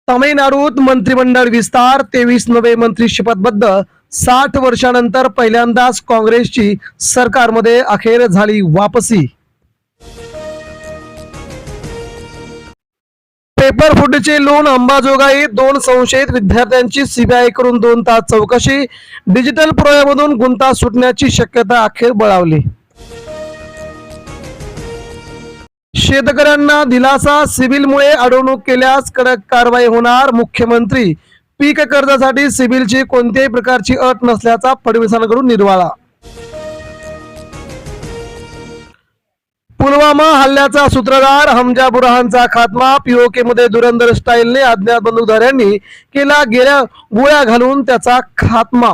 तामिळनाडूत मंत्रिमंडळ विस्तार, 23 नवे मंत्री शपथबद्ध. 60 वर्षानंतर पहिल्यांदाच काँग्रेसची सरकारमध्ये अखेर झाली वापसी. पेपर फुटीचे लोण अंबाजोगाई, 2 संशयित विद्यार्थ्यांची सीबीआय कडून 2 तास चौकशी. डिजिटल पुराव्यामधून गुंता सुटण्याची शक्यता अखेर बळावली. शेतकऱ्यांना दिलासा, सिबिलमुळे अडवणूक केल्यास कडक कारवाई होणार. मुख्यमंत्री, पीक कर्जासाठी सिबिलची कोणत्याही प्रकारची अट नसल्याचा फडणवीसांकडून निर्वाळा. पुलवामा हल्ल्याचा सूत्रधार हमजा बुरहानचा खात्मा. पीओके मध्ये धुरंधर स्टाईलने अज्ञात बंदूकधाऱ्यांनी केला गोळ्या घालून त्याचा खात्मा.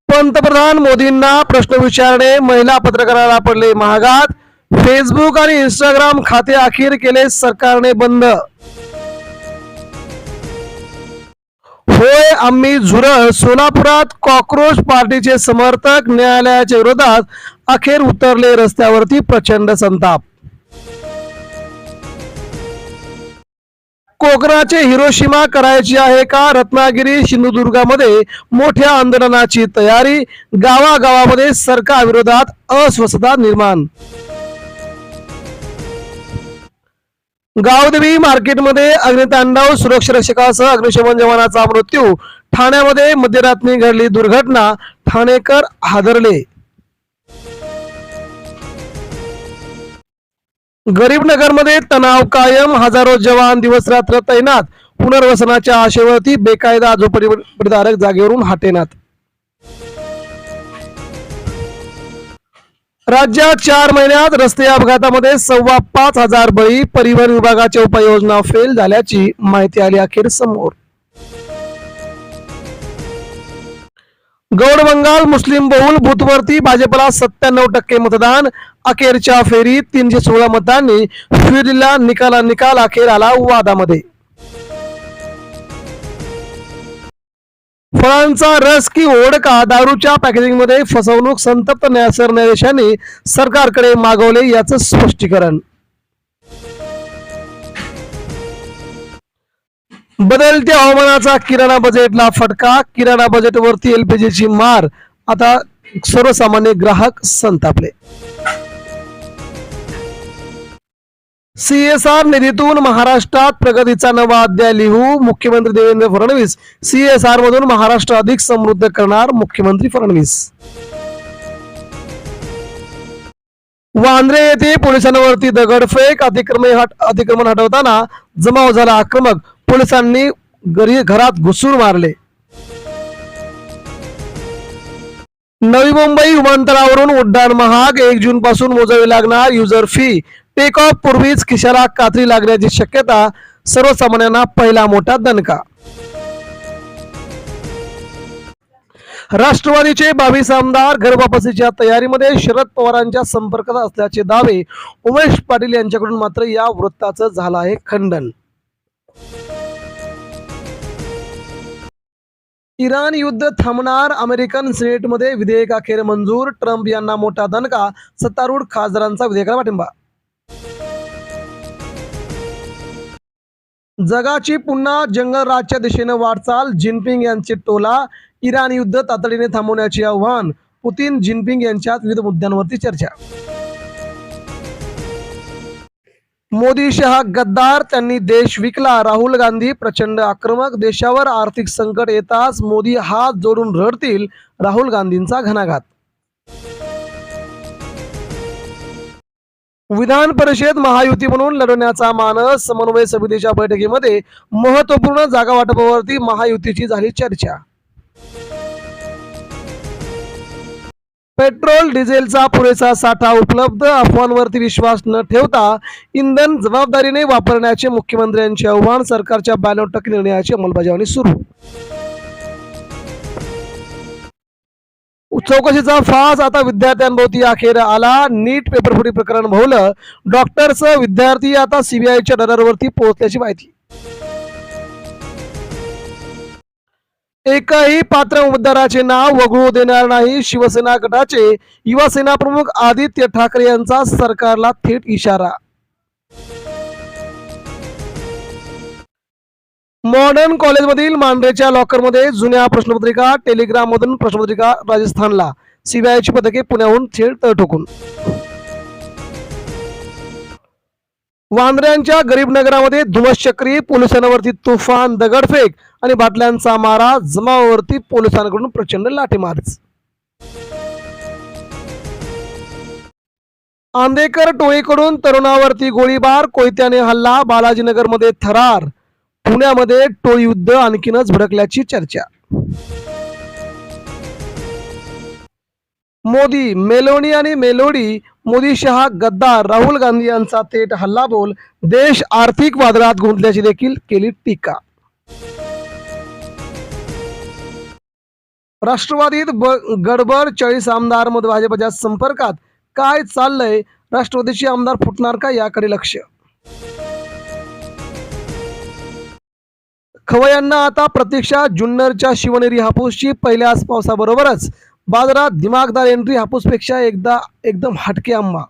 पंतप्रधान मोदींना प्रश्न विचारणे महिला पत्रकाराला पडले महागात. फेसबुक आणि इंस्टाग्राम खाते अखेर केले सरकारने बंद. होय आम्ही झुरळ, सोलापुरात कॉक्रोच पार्टीचे समर्थक न्यायालयाच्या विरोधात अखेर उतरले रस्त्यावरती. प्रचंड संताप. कोकणाचे हिरोशिमा करायची आहे का? रत्नागिरी, सिंधुदुर्गामध्ये मोठ्या आंदोलनाची तयारी. गावागावामध्ये सरकारविरोधात अस्वस्थता निर्माण. गावदेवी मार्केटमध्ये अग्नितांडव, सुरक्षा रक्षकासह अग्निशमन जवानाचा मृत्यू. ठाण्यामध्ये मध्यरात्री घडली दुर्घटना, ठाणेकर हादरले. गरीबनगरमध्ये तणाव कायम, हजारो जवान दिवस रात्र तैनात. पुनर्वसनाच्या आशेवरती बेकायदा झोपडीधारक जागेवरून हटेनात. राज्यात 4 महिन्यात रस्ते अपघातामध्ये 5,500 बळी. परिवहन विभागाच्या उपाययोजना फेल झाल्याची माहिती आली अखेर समोर. गौड बंगाल मुस्लिम बहुल बूथवरती भाजपला 97% मतदान. अखेरच्या फेरीत 316 मतांनी फिरला निकाल अखेर आला वादामध्ये. फळांचा रस की ओढका, दारूच्या पॅकेजिंग मध्ये फसवणूक. संतप्त सरन्यायाधीशांनी सरकारकडे मागवले याचं स्पष्टीकरण. बदलत्या हवामानाचा किराणा बजेटला फटका. किराणा बजेटवरती एलपीजीची मार. आता सर्वसामान्य ग्राहक संतापले. सीएसआर निधीतून महाराष्ट्रात प्रगतीचा नवा अध्याय लिहू. मुख्यमंत्री देवेंद्र फडणवीस. सीएसआर मधून महाराष्ट्र अधिक समृद्ध करणार. मुख्यमंत्री फडणवीस. वांद्रे येथे पोलिसांवरती दगडफेक. अतिक्रमण हटवताना जमाव झाला आक्रमक. पोलिसांनी घरात घुसून मारले. नवी मुंबई विमानतळावरून उड्डाण महाग. 1 जून पासून मोजावी लागणार युजर फी. टेक ऑफ पूर्वीच खिशाला कात्री लागण्याची शक्यता. सर्वसामान्यांना पहिला मोठा दणका. राष्ट्रवादीचे 22 आमदार घरवापसीच्या तयारीमध्ये. शरद पवारांच्या संपर्कात असल्याचे दावे. उमेश पाटील यांच्याकडून मात्र या वृत्ताचं झालं आहे खंडन. इराण युद्ध थांबणार. अमेरिकन सिनेटमध्ये विधेयक अखेर मंजूर. ट्रम्प यांना मोठा दणका. सत्तारूढ खासदारांचा विधेयकाला पाठिंबा. जगाची पुन्हा जंगलराजच्या दिशेने वाटचाल. जिनपिंग यांचे टोला. इराण युद्ध तातडीने थांबवण्याचे आव्हान. पुतीन जिनपिंग यांच्यात विविध मुद्द्यांवरती चर्चा. मोदी शहा गद्दार, त्यांनी देश विकला. राहुल गांधी प्रचंड आक्रमक. देशावर आर्थिक संकट येताच मोदी हात जोडून रडतील. राहुल गांधींचा घणाघात. विधान परिषद महायुती म्हणून लढवण्याचा मानस. समन्वय समितीच्या बैठकीमध्ये महत्वपूर्ण जागा वाटपावरती महायुतीची झाली चर्चा. पेट्रोल डिझेलचा पुरेसा साठा उपलब्ध. अफवांवरती विश्वास न ठेवता इंधन जबाबदारीने वापरण्याचे मुख्यमंत्र्यांचे आव्हान. सरकारच्या 92% निर्णयाची अंमलबजावणी सुरू. चौकशीचा फास आता विद्यार्थ्यांभोवती अखेर आला. नीट पेपरफुटी प्रकरण भोवलं. डॉक्टरसह विद्यार्थी आता सीबीआयच्या रडारवरती पोहोचल्याची माहिती. एकही पात्र उमेदवाराचे नाव वगळू देणार नाही. शिवसेना गटाचे युवासेना प्रमुख आदित्य ठाकरे यांचा सरकारला थेट इशारा. मॉडर्न कॉलेजमधील मांढरेच्या लॉकरमध्ये जुन्या प्रश्नपत्रिका, टेलिग्राममधून प्रश्नपत्रिका राजस्थानला, सीबीआयची पथके पुण्याहून थेट तळ ठोकून. वांद्र्यांच्या गरीब नगरामध्ये धुमश्चक्री, पोलिसांवरती तुफान दगडफेक आणि बाटल्यांचा मारा, जमावावरती पोलिसांकडून प्रचंड लाठीमार्च. आंदेकर टोळीकडून तरुणावरती गोळीबार, कोयत्याने हल्ला, बालाजीनगरमध्ये थरार, पुण्यामध्ये टोळी युद्ध आणखीनच भडकल्याची चर्चा. मोदी, मेलोनी आणि मेलोडी, मोदी शहा गद्दार, राहुल गांधी यांचा थेट हल्लाबोल, देश आर्थिक वादळात गुंतल्याची देखील केली टीका. राष्ट्रवादीत गडबड, 40 आमदार मध भाजपच्या संपर्कात, काय चाललंय, राष्ट्रवादीचे आमदार फुटणार का, याकडे लक्ष. खवय्यांना आता प्रतीक्षा, जुन्नरच्या शिवनेरी हापूसची पहिल्याच पावसाबरोबरच बाजारात दिमागदार एंट्री, हापूसपेक्षा एकदम हटके आंबा.